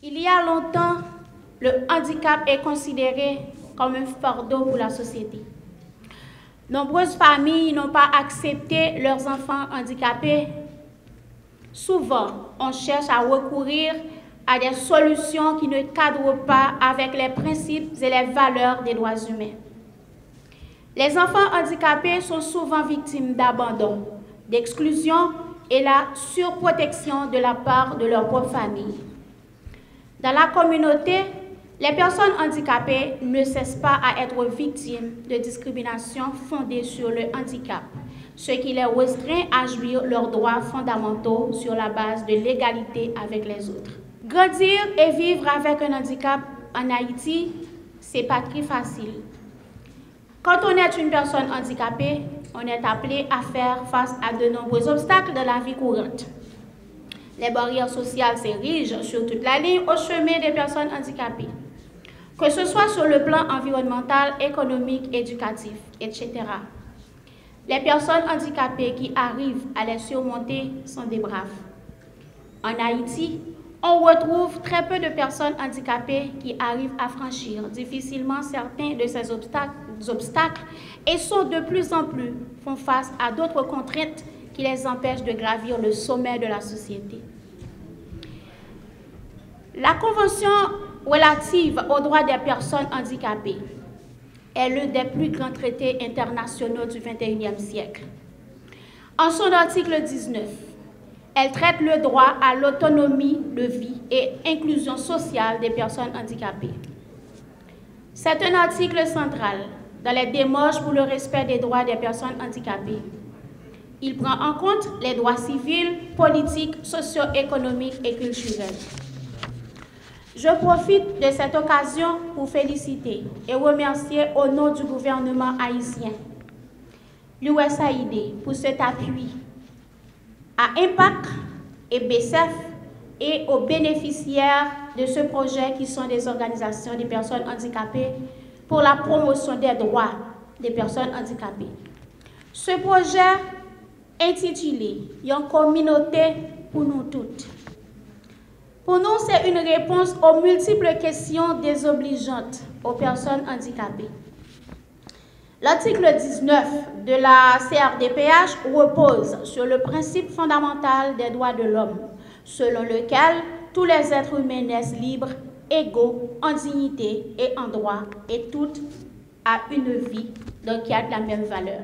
Il y a longtemps, le handicap est considéré comme un fardeau pour la société. Nombreuses familles n'ont pas accepté leurs enfants handicapés. Souvent, on cherche à recourir à des solutions qui ne cadrent pas avec les principes et les valeurs des droits humains. Les enfants handicapés sont souvent victimes d'abandon, d'exclusion et la surprotection de la part de leur propre famille. Dans la communauté, les personnes handicapées ne cessent pas à être victimes de discrimination fondée sur le handicap, ce qui les restreint à jouir leurs droits fondamentaux sur la base de l'égalité avec les autres. Grandir et vivre avec un handicap en Haïti, c'est pas très facile. Quand on est une personne handicapée, on est appelé à faire face à de nombreux obstacles de la vie courante. Les barrières sociales s'érigent sur toute la ligne au chemin des personnes handicapées, que ce soit sur le plan environnemental, économique, éducatif, etc. Les personnes handicapées qui arrivent à les surmonter sont des braves. En Haïti, on retrouve très peu de personnes handicapées qui arrivent à franchir difficilement certains de ces obstacles et sont de plus en plus font face à d'autres contraintes qui les empêchent de gravir le sommet de la société. La Convention relative aux droits des personnes handicapées est l'un des plus grands traités internationaux du XXIe siècle. En son article 19, elle traite le droit à l'autonomie de vie et inclusion sociale des personnes handicapées. C'est un article central dans les démarches pour le respect des droits des personnes handicapées. Il prend en compte les droits civils, politiques, socio-économiques et culturels. Je profite de cette occasion pour féliciter et remercier au nom du gouvernement haïtien l'USAID pour cet appui à Impact et BCF et aux bénéficiaires de ce projet qui sont des organisations des personnes handicapées pour la promotion des droits des personnes handicapées. Ce projet intitulé « Une communauté pour nous toutes ». Pour nous, c'est une réponse aux multiples questions désobligeantes aux personnes handicapées. L'article 19 de la CRDPH repose sur le principe fondamental des droits de l'homme, selon lequel tous les êtres humains naissent libres, égaux, en dignité et en droit, et toutes à une vie, donc qui a la même valeur.